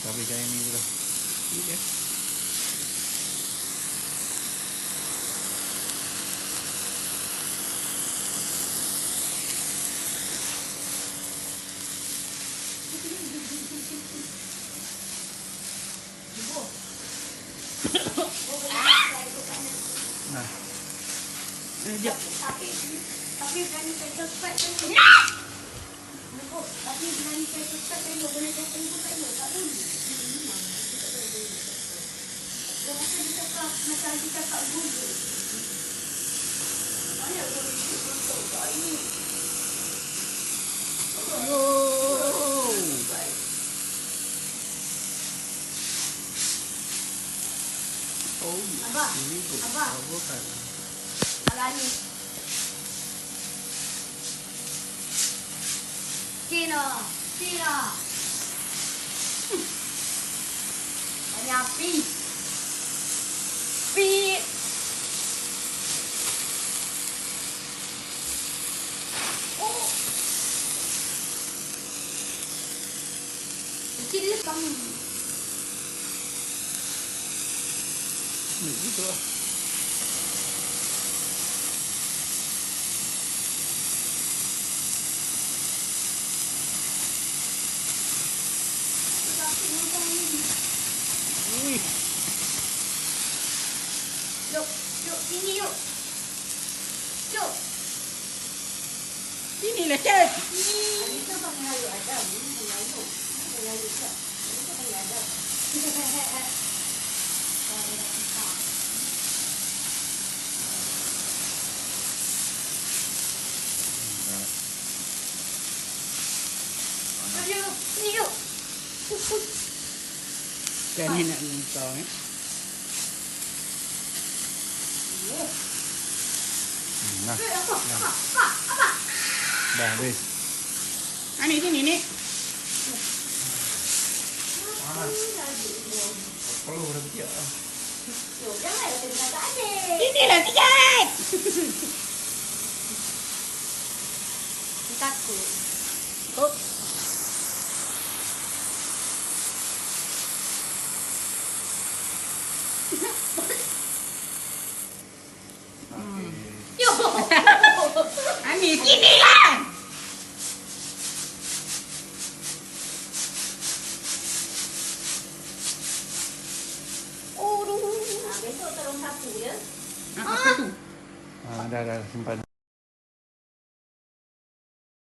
Tapi kayak ini dulu. Iya. Nah. Dia. Tapi berani saya cepat kan. Tapi berani saya cepat kan boleh datang tu kan tak boleh. Macam kita tak macam kita tak boleh. Ayah boleh untuk kau ini. Yo. Oh, Abah. ini tu. Abah. Bukan. Alah ni. Cina. Banyak api. Oh. Kecil kamu. Begitu lah. Wih. Yuk, sini yuk. Yuk. Sini lah, Cik. Ini tu bang Melayu ada. Ini Melayu. Melayu tak. Ini tu bang ada. Yuk, sini yuk. Kan ni nak lentau eh. Nah. Apa? Dah habis. Ni sini ni. Kalau berapa dia? Yuk, jangan ada kata adik. Sini lah, Cik. Takut. Oh. Yuk. Ani sini lah. Besok tolong sapu ya. Apa tu? Dah simpan.